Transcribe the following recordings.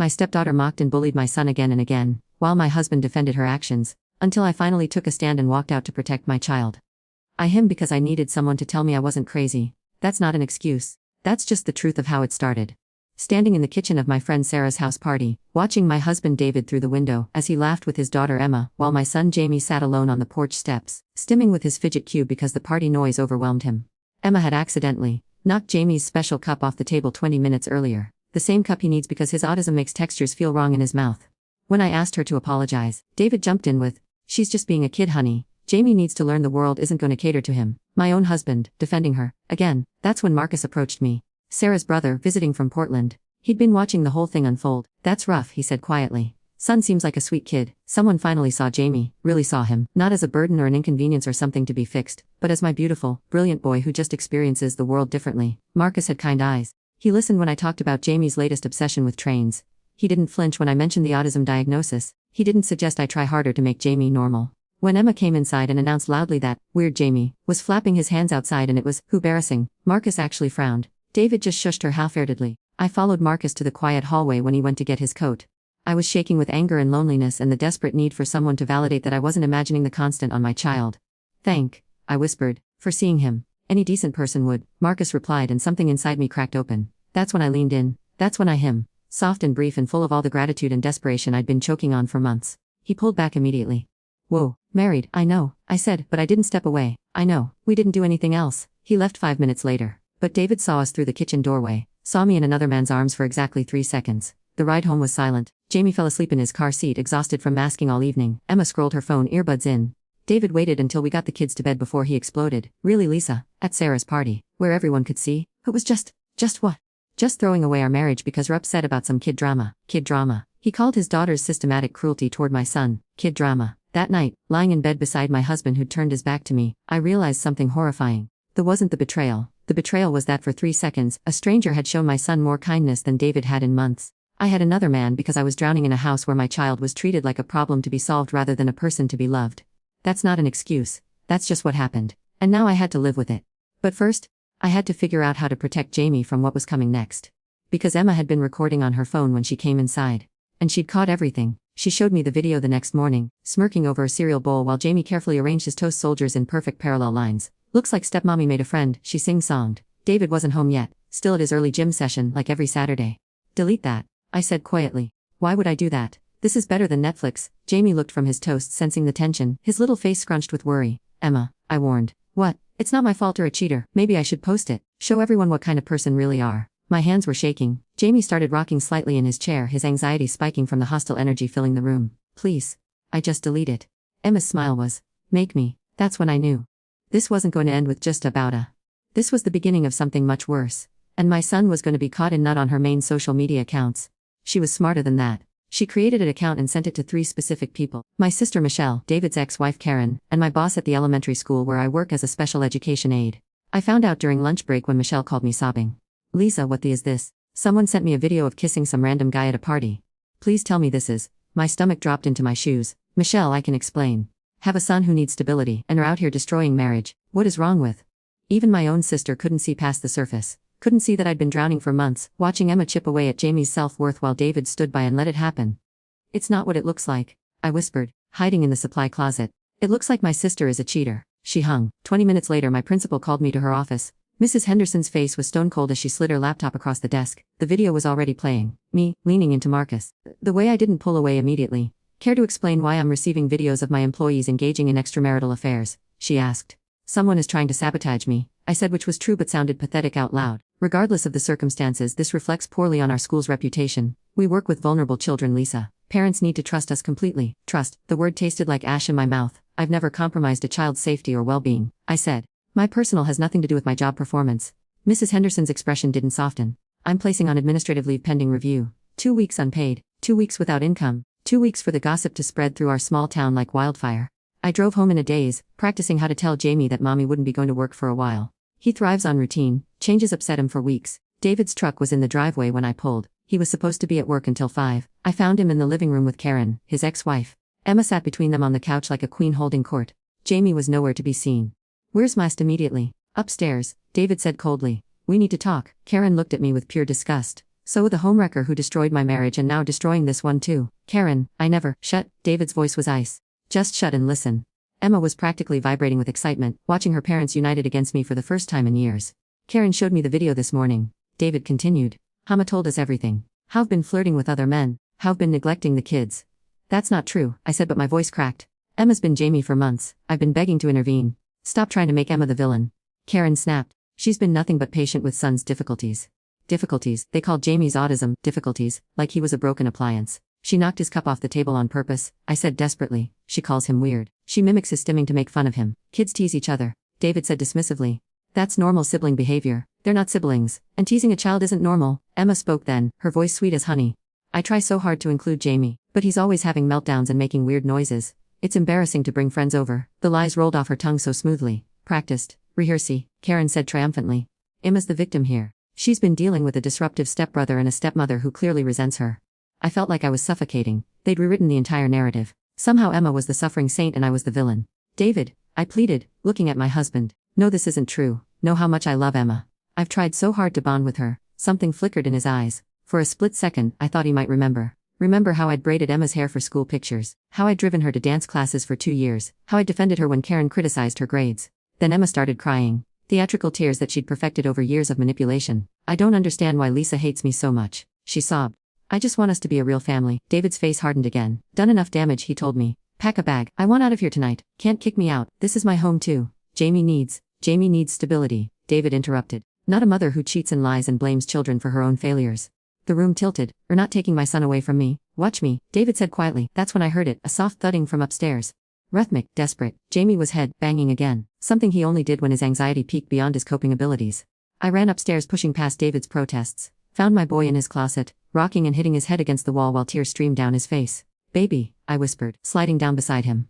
My stepdaughter mocked and bullied my son again and again, while my husband defended her actions, until I finally took a stand and walked out to protect my child. I him because I needed someone to tell me I wasn't crazy. That's not an excuse. That's just the truth of how it started. Standing in the kitchen of my friend Sarah's house party, watching my husband David through the window as he laughed with his daughter Emma, while my son Jamie sat alone on the porch steps, stimming with his fidget cube because the party noise overwhelmed him. Emma had accidentally knocked Jamie's special cup off the table 20 minutes earlier, the same cup he needs because his autism makes textures feel wrong in his mouth. When I asked her to apologize, David jumped in with, "She's just being a kid, honey. Jamie needs to learn the world isn't going to cater to him." My own husband, defending her. Again, that's when Marcus approached me. Sarah's brother, visiting from Portland. He'd been watching the whole thing unfold. "That's rough," he said quietly. "Son seems like a sweet kid." Someone finally saw Jamie, really saw him, not as a burden or an inconvenience or something to be fixed, but as my beautiful, brilliant boy who just experiences the world differently. Marcus had kind eyes. He listened when I talked about Jamie's latest obsession with trains. He didn't flinch when I mentioned the autism diagnosis. He didn't suggest I try harder to make Jamie normal. When Emma came inside and announced loudly that weird Jamie was flapping his hands outside and it was embarrassing, Marcus actually frowned. David just shushed her half-heartedly. I followed Marcus to the quiet hallway when he went to get his coat. I was shaking with anger and loneliness and the desperate need for someone to validate that I wasn't imagining the constant on my child. I whispered, "for seeing him. Any decent person would," Marcus replied, and something inside me cracked open. That's when I leaned in. That's when I him. Soft and brief and full of all the gratitude and desperation I'd been choking on for months. He pulled back immediately. "Whoa, married, I know," I said, but I didn't step away. "I know, we didn't do anything else." He left 5 minutes later. But David saw us through the kitchen doorway, saw me in another man's arms for exactly 3 seconds. The ride home was silent. Jamie fell asleep in his car seat, exhausted from masking all evening. Emma scrolled her phone, earbuds in. David waited until we got the kids to bed before he exploded. "Really, Lisa? At Sarah's party, where everyone could see? It was just what? Just throwing away our marriage because we're upset about some kid drama." Kid drama. He called his daughter's systematic cruelty toward my son kid drama. That night, lying in bed beside my husband who'd turned his back to me, I realized something horrifying. That wasn't the betrayal. The betrayal was that for 3 seconds, a stranger had shown my son more kindness than David had in months. I had another man because I was drowning in a house where my child was treated like a problem to be solved rather than a person to be loved. That's not an excuse. That's just what happened. And now I had to live with it. But first, I had to figure out how to protect Jamie from what was coming next. Because Emma had been recording on her phone when she came inside. And she'd caught everything. She showed me the video the next morning, smirking over a cereal bowl while Jamie carefully arranged his toast soldiers in perfect parallel lines. "Looks like stepmommy made a friend," she sing-songed. David wasn't home yet, still at his early gym session like every Saturday. "Delete that," I said quietly. "Why would I do that? This is better than Netflix." Jamie looked from his toast, sensing the tension, his little face scrunched with worry. "Emma," I warned. "What? It's not my fault or a cheater. Maybe I should post it. Show everyone what kind of person really are." My hands were shaking. Jamie started rocking slightly in his chair, his anxiety spiking from the hostile energy filling the room. "Please. I just delete it." Emma's smile was, "Make me." That's when I knew. This wasn't going to end with just about a. This was the beginning of something much worse. And my son was going to be caught in nut on her main social media accounts. She was smarter than that. She created an account and sent it to 3 specific people. My sister Michelle, David's ex-wife Karen, and my boss at the elementary school where I work as a special education aide. I found out during lunch break when Michelle called me sobbing. "Lisa, what the is this? Someone sent me a video of kissing some random guy at a party. Please tell me this is." My stomach dropped into my shoes. "Michelle, I can explain. Have a son who needs stability and are out here destroying marriage. What is wrong with?" Even my own sister couldn't see past the surface. Couldn't see that I'd been drowning for months, watching Emma chip away at Jamie's self-worth while David stood by and let it happen. "It's not what it looks like," I whispered, hiding in the supply closet. "It looks like my sister is a cheater." She hung. 20 minutes later my principal called me to her office. Mrs. Henderson's face was stone cold as she slid her laptop across the desk. The video was already playing. Me, leaning into Marcus. The way I didn't pull away immediately. "Care to explain why I'm receiving videos of my employees engaging in extramarital affairs?" she asked. "Someone is trying to sabotage me," I said, which was true but sounded pathetic out loud. "Regardless of the circumstances, this reflects poorly on our school's reputation. We work with vulnerable children, Lisa. Parents need to trust us completely." Trust. The word tasted like ash in my mouth. "I've never compromised a child's safety or well-being," I said. "My personal has nothing to do with my job performance." Mrs. Henderson's expression didn't soften. "I'm placing on administrative leave pending review. 2 weeks unpaid, 2 weeks without income, 2 weeks for the gossip to spread through our small town like wildfire." I drove home in a daze, practicing how to tell Jamie that mommy wouldn't be going to work for a while. He thrives on routine. Changes upset him for weeks. David's truck was in the driveway when I pulled. He was supposed to be at work until 5. I found him in the living room with Karen, his ex-wife. Emma sat between them on the couch like a queen holding court. Jamie was nowhere to be seen. "Where's Mast?" Immediately. "Upstairs," David said coldly. "We need to talk." Karen looked at me with pure disgust. So the homewrecker who destroyed my marriage and now destroying this one too. Karen, I never. Shut. David's voice was ice. Just shut and listen. Emma was practically vibrating with excitement, watching her parents united against me for the first time in years. Karen showed me the video this morning. David continued. Hama told us everything. How've been flirting with other men. How've been neglecting the kids. That's not true, I said, but my voice cracked. Emma's been Jamie for months. I've been begging to intervene. Stop trying to make Emma the villain. Karen snapped. She's been nothing but patient with son's difficulties. Difficulties, they called Jamie's autism, difficulties, like he was a broken appliance. She knocked his cup off the table on purpose, I said desperately. She calls him weird. She mimics his stimming to make fun of him. Kids tease each other. David said dismissively. That's normal sibling behavior. They're not siblings, and teasing a child isn't normal. Emma spoke then, her voice sweet as honey. I try so hard to include Jamie, but he's always having meltdowns and making weird noises. It's embarrassing to bring friends over. The lies rolled off her tongue so smoothly. Practiced. Rehearsey, Karen said triumphantly. Emma's the victim here. She's been dealing with a disruptive stepbrother and a stepmother who clearly resents her. I felt like I was suffocating. They'd rewritten the entire narrative. Somehow Emma was the suffering saint and I was the villain. David, I pleaded, looking at my husband. No, this isn't true. Know how much I love Emma. I've tried so hard to bond with her. Something flickered in his eyes. For a split second, I thought he might remember. Remember how I'd braided Emma's hair for school pictures. How I'd driven her to dance classes for 2 years. How I defended her when Karen criticized her grades. Then Emma started crying. Theatrical tears that she'd perfected over years of manipulation. I don't understand why Lisa hates me so much. She sobbed. I just want us to be a real family. David's face hardened again. Done enough damage, he told me. Pack a bag. I want out of here tonight. Can't kick me out. This is my home too. Jamie needs stability. David interrupted. Not a mother who cheats and lies and blames children for her own failures. The room tilted. You're not taking my son away from me. Watch me, David said quietly. That's when I heard it, a soft thudding from upstairs. Rhythmic, desperate. Jamie was head banging again. Something he only did when his anxiety peaked beyond his coping abilities. I ran upstairs pushing past David's protests. Found my boy in his closet, rocking and hitting his head against the wall while tears streamed down his face. Baby, I whispered, sliding down beside him.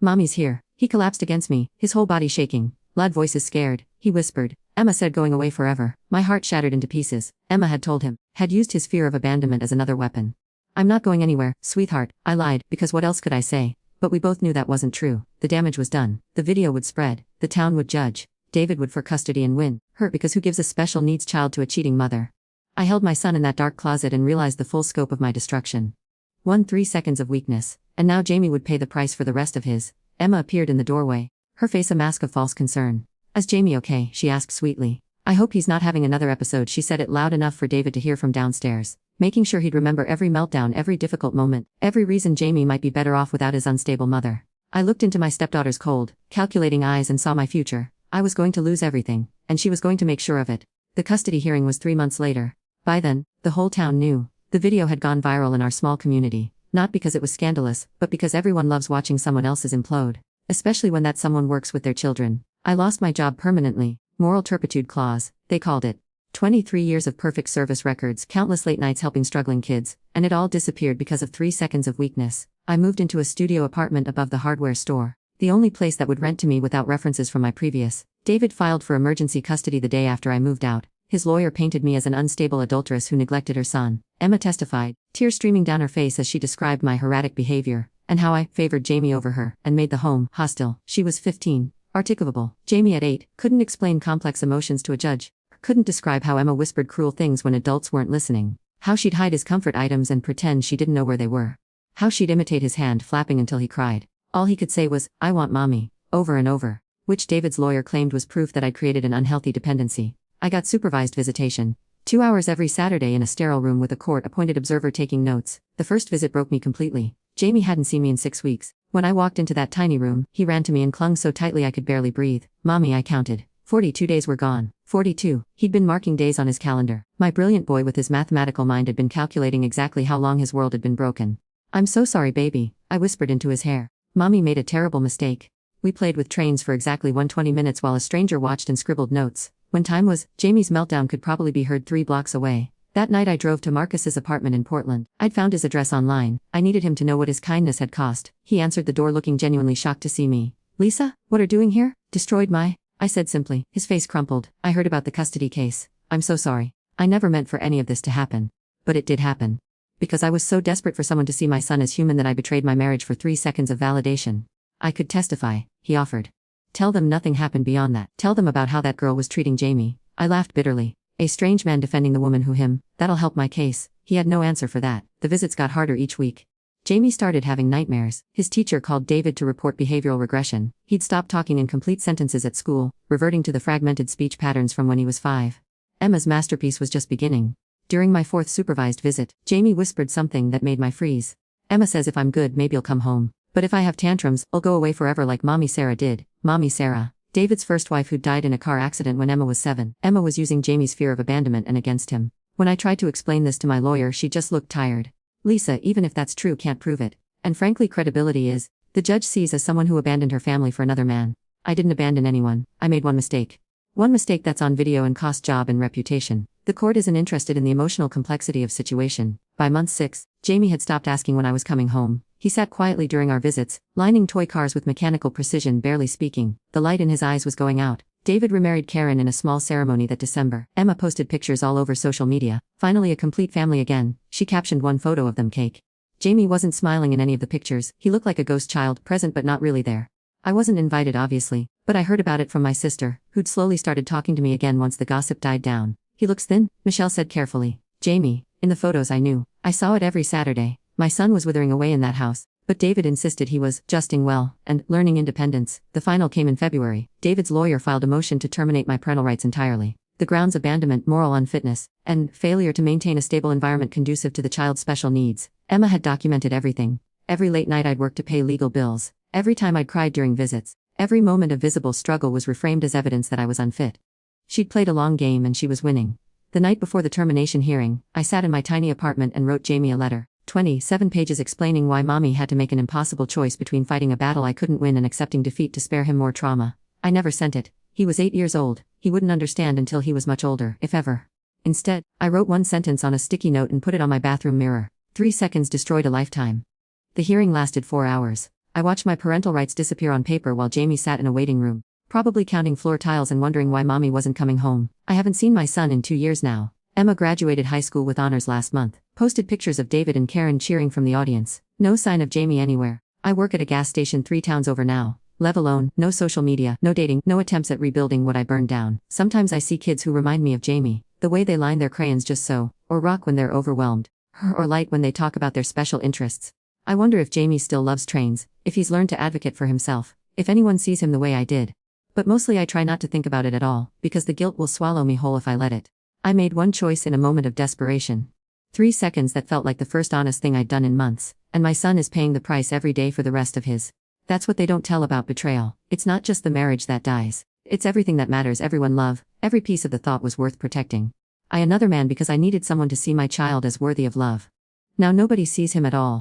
Mommy's here. He collapsed against me, his whole body shaking. Loud voices scared. He whispered. Emma said going away forever. My heart shattered into pieces. Emma had told him. Had used his fear of abandonment as another weapon. I'm not going anywhere, sweetheart, I lied, because what else could I say? But we both knew that wasn't true. The damage was done. The video would spread. The town would judge. David would for custody and win. Hurt because who gives a special needs child to a cheating mother? I held my son in that dark closet and realized the full scope of my destruction. 3 seconds of weakness. And now Jamie would pay the price for the rest of his. Emma appeared in the doorway. Her face a mask of false concern. Is Jamie okay? She asked sweetly. I hope he's not having another episode. She said it loud enough for David to hear from downstairs, making sure he'd remember every meltdown, every difficult moment, every reason Jamie might be better off without his unstable mother. I looked into my stepdaughter's cold, calculating eyes and saw my future. I was going to lose everything, and she was going to make sure of it. The custody hearing was 3 months later. By then, the whole town knew. The video had gone viral in our small community, not because it was scandalous, but because everyone loves watching someone else's implode, especially when that someone works with their children. I lost my job permanently. Moral turpitude clause, they called it. 23 years of perfect service records, countless late nights helping struggling kids, and it all disappeared because of 3 seconds of weakness. I moved into a studio apartment above the hardware store, the only place that would rent to me without references from my previous. David filed for emergency custody the day after I moved out. His lawyer painted me as an unstable adulteress who neglected her son. Emma testified, tears streaming down her face as she described my erratic behavior, and how I favored Jamie over her, and made the home hostile. She was 15. Articulable. Jamie at 8, couldn't explain complex emotions to a judge. Couldn't describe how Emma whispered cruel things when adults weren't listening. How she'd hide his comfort items and pretend she didn't know where they were. How she'd imitate his hand flapping until he cried. All he could say was, I want mommy, over and over, which David's lawyer claimed was proof that I'd created an unhealthy dependency. I got supervised visitation. 2 hours every Saturday in a sterile room with a court-appointed observer taking notes. The first visit broke me completely. Jamie hadn't seen me in 6 weeks. When I walked into that tiny room, he ran to me and clung so tightly I could barely breathe. Mommy, I counted. 42 days were gone. 42. He'd been marking days on his calendar. My brilliant boy with his mathematical mind had been calculating exactly how long his world had been broken. I'm so sorry, baby, I whispered into his hair. Mommy made a terrible mistake. We played with trains for exactly 120 minutes while a stranger watched and scribbled notes. When time was, Jamie's meltdown could probably be heard 3 blocks away. That night I drove to Marcus's apartment in Portland. I'd found his address online. I needed him to know what his kindness had cost. He answered the door looking genuinely shocked to see me. Lisa, what are doing here? Destroyed my... I said simply. His face crumpled. I heard about the custody case. I'm so sorry. I never meant for any of this to happen. But it did happen. Because I was so desperate for someone to see my son as human that I betrayed my marriage for 3 seconds of validation. I could testify, he offered. Tell them nothing happened beyond that. Tell them about how that girl was treating Jamie. I laughed bitterly. A strange man defending the woman who him, that'll help my case. He had no answer for that. The visits got harder each week. Jamie started having nightmares. His teacher called David to report behavioral regression. He'd stopped talking in complete sentences at school, reverting to the fragmented speech patterns from when he was 5. Emma's masterpiece was just beginning. During my 4th supervised visit, Jamie whispered something that made my freeze. Emma says if I'm good maybe I'll come home. But if I have tantrums, I'll go away forever like Mommy Sarah did. Mommy Sarah. David's first wife who died in a car accident when Emma was 7. Emma was using Jamie's fear of abandonment and against him. When I tried to explain this to my lawyer she just looked tired. Lisa, even if that's true, can't prove it. And frankly, credibility is. The judge sees as someone who abandoned her family for another man. I didn't abandon anyone. I made one mistake. One mistake that's on video and cost job and reputation. The court isn't interested in the emotional complexity of situation. By month 6, Jamie had stopped asking when I was coming home. He sat quietly during our visits, lining toy cars with mechanical precision, barely speaking. The light in his eyes was going out. David remarried Karen in a small ceremony that December. Emma posted pictures all over social media. Finally a complete family again. She captioned one photo of them cake. Jamie wasn't smiling in any of the pictures. He looked like a ghost child, present but not really there. I wasn't invited obviously, but I heard about it from my sister, who'd slowly started talking to me again once the gossip died down. He looks thin, Michelle said carefully. Jamie, in the photos I knew. I saw it every Saturday. My son was withering away in that house. But David insisted he was justing well and learning independence. The final came in February. David's lawyer filed a motion to terminate my parental rights entirely. The grounds: abandonment, moral unfitness, and failure to maintain a stable environment conducive to the child's special needs. Emma had documented everything. Every late night I'd worked to pay legal bills. Every time I'd cried during visits. Every moment of visible struggle was reframed as evidence that I was unfit. She'd played a long game and she was winning. The night before the termination hearing, I sat in my tiny apartment and wrote Jamie a letter. 27 pages explaining why Mommy had to make an impossible choice between fighting a battle I couldn't win and accepting defeat to spare him more trauma. I never sent it. He was 8 years old. He wouldn't understand until he was much older, if ever. Instead, I wrote one sentence on a sticky note and put it on my bathroom mirror. 3 seconds destroyed a lifetime. The hearing lasted 4 hours. I watched my parental rights disappear on paper while Jamie sat in a waiting room, probably counting floor tiles and wondering why Mommy wasn't coming home. I haven't seen my son in 2 years now. Emma graduated high school with honors last month. Posted pictures of David and Karen cheering from the audience. No sign of Jamie anywhere. I work at a gas station 3 towns over now. Leave alone, no social media, no dating, no attempts at rebuilding what I burned down. Sometimes I see kids who remind me of Jamie. The way they line their crayons just so, or rock when they're overwhelmed, or light when they talk about their special interests. I wonder if Jamie still loves trains, if he's learned to advocate for himself, if anyone sees him the way I did. But mostly I try not to think about it at all, because the guilt will swallow me whole if I let it. I made one choice in a moment of desperation. 3 seconds that felt like the first honest thing I'd done in months, and my son is paying the price every day for the rest of his. That's what they don't tell about betrayal. It's not just the marriage that dies. It's everything that matters. Everyone love, every piece of the thought was worth protecting. I another man because I needed someone to see my child as worthy of love. Now nobody sees him at all.